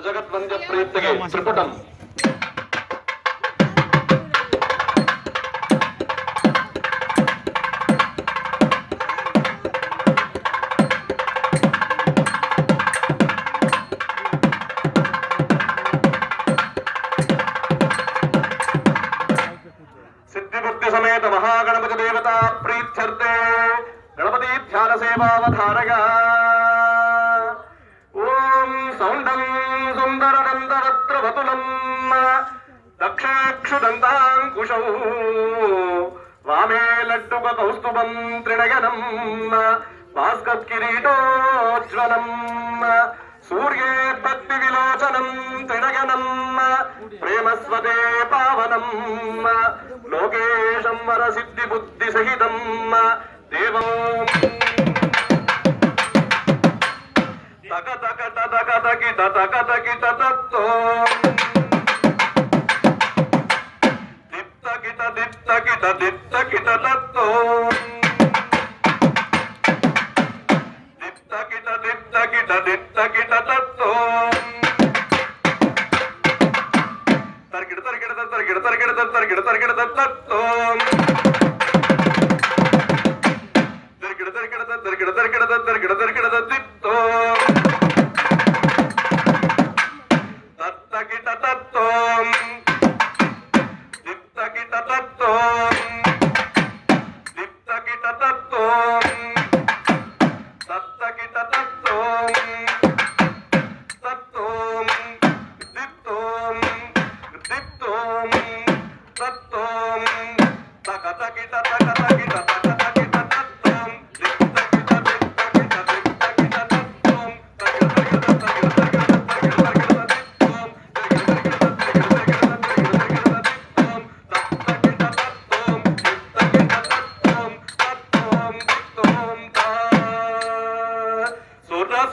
జగద్వంద్య ప్రీతిಗೆ త్రిపుటం सिद्धिबुद्धि समेत महागणपति देवता प्रीत्यर्थे गणपति ध्यान सेवावधारक ओम सौंडं सुंदरदंतवक्त्रवतुलं दक्षेक्षुदंतांकुशौ वामे लड्डुक कौस्तुभं त्रिनयनं भास्कत्किरीटोज्ज्वलं सूर्ये भक्ति विलोचनं त्रिनयनं प्रेमस्वते पावनं लोकेशं वर सिद्धि बुद्धि सहितं देवं तक तक तक तकिट तक तकिट तत्तो दित्तकिट दित्तकिट दित्तकिट तत्तो दित्तकिट दित्तकिट दित्तकिट तत्तो तरकिट तरकिट तरकिट तरकिट तरकिट तरकिट तत्तो तरकिट तरकिट तरकिट तरकिट तरकिट तरकिट तत्तो तत्तकिट तत्तो दित्तकिट तत्तो दित्तकिट तत्तो तत्तकिट तत्तो तत्तो दित्तो दित्तो तत्तो तकतकिट तकतकिट तकतकिट तत्तो दित्तकिट दित्तकिट दित्तकिट तत्तो तकतकिट तकतकिट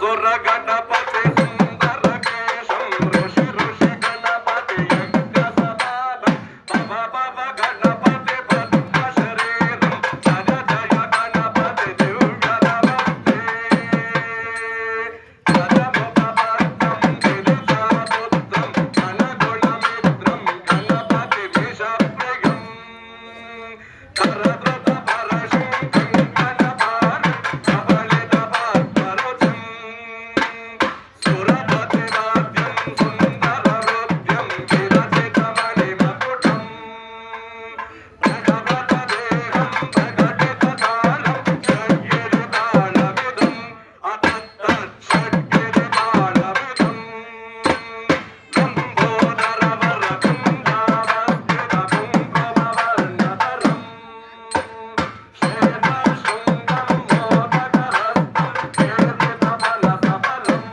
सुर गणपति सुंदर केशं ऋषि ऋषि गणपति यज्ञ सदानं भव भव गणपति भद्र शरीरं जय जय गणपति दिव्य नमस्ते जगमुखभक्तं गिरिजापुत्रं घनगुणमित्रं गणपति विषप्रियं करधृत भरशं कङ्कणभारं कबलितभास्वरुचिं सुरपतिवाद्यं सुन्दरहृद्यं विरचितमणिमकुटं भगवतदेहं प्रकटितकालं षड्गिरितालविदम् अतत्तच्छड्गिरितालविदम् लम्बोदरवरकुण्डावस्थितकुङ्कुमवर्णधरम् श्वेतशृङ्गं मोदकहस्तं कीर्तितफलसफलम्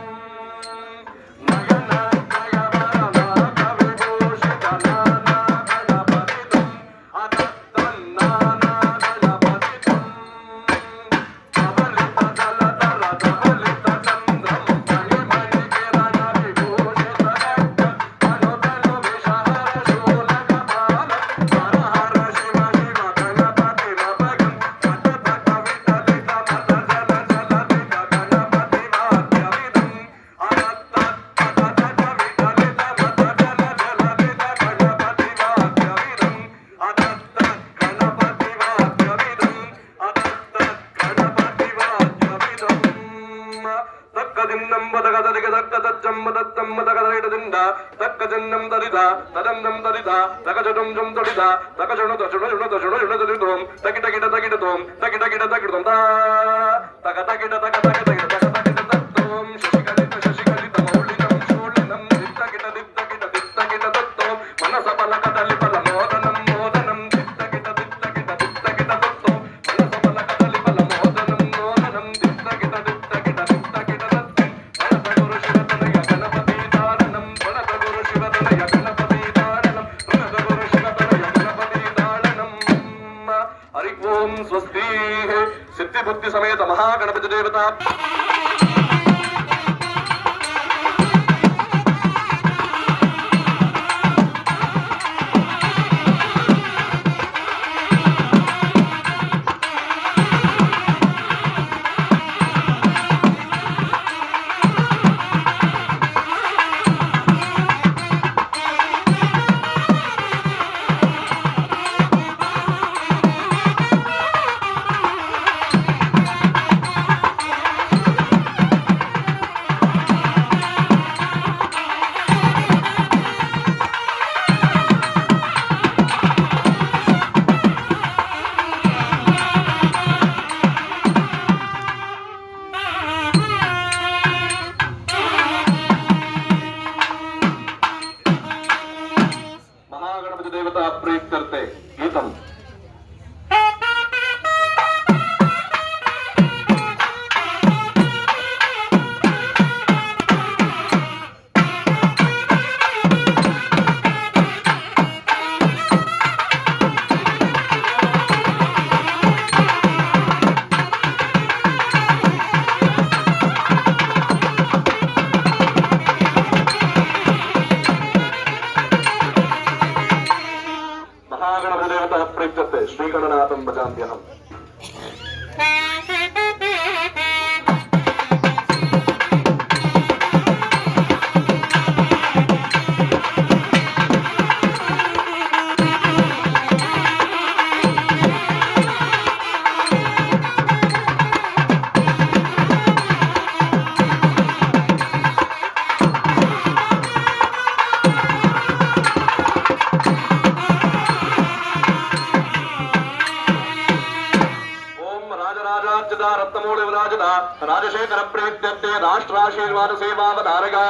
नयननयवरनागविभूषितनानागणपतितम् अतत्तन्नानागणपतितम् धवलितदलधरधवलितचन्द्रं मणिमणिकिरणविभूषितखड्गम् अनुतनुविषहरशूलकपालं हरहर शिव शिव गणपतिमभगं कटकविटलितमतजलजलधिक गणपतिवाद्यविदम् तक्कदिन्नं बदगददिग दक्कदज्जं दत्तं बदगदैडदिन्द तक्कजन्नं दरिदा तदन्नं दरिदा तकजडं जं दरिदा तकजणु दशणु जुणु दशणु जुणु दरिदों तकिटकिट तकिटतों तकिटकिट तकिटतों ता तकतकिट तकतकिट तकतकिट तत्तों शशिकलित शशिकलित मौलिनं शूलिनं दित्तकिट दित्तकिट दित्तकिट तत्तों मनसफलकदलिफलमोदनं मोदनं दित्तकिट दित्तकिट दित्तकिट तत्तों मनसफलकदलिफलमोदनं मोदनं दित्तकिट दित्तकिट दित्तकिट तत्तों प्रणतगुरुशिवतनय गणपतिदारणं प्रणतगुरुशिवतनय गणपतिदारणं प्रणतगुरुशिवतनय गणपतिदारणं हरि ओम स्वस्ति सिद्धि बुद्धि समेत महागणपति देवता ಶ್ರೀಗಣನಾಥಂ ಭಜಾಮ್ಯಹಂ. रत्नमूल विराजता राजशेखर प्रेत्यर्थे राष्ट्राशीर्वाद सेवावतारका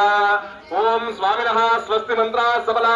ओम स्वामिनः स्वस्ति मंत्रा सबला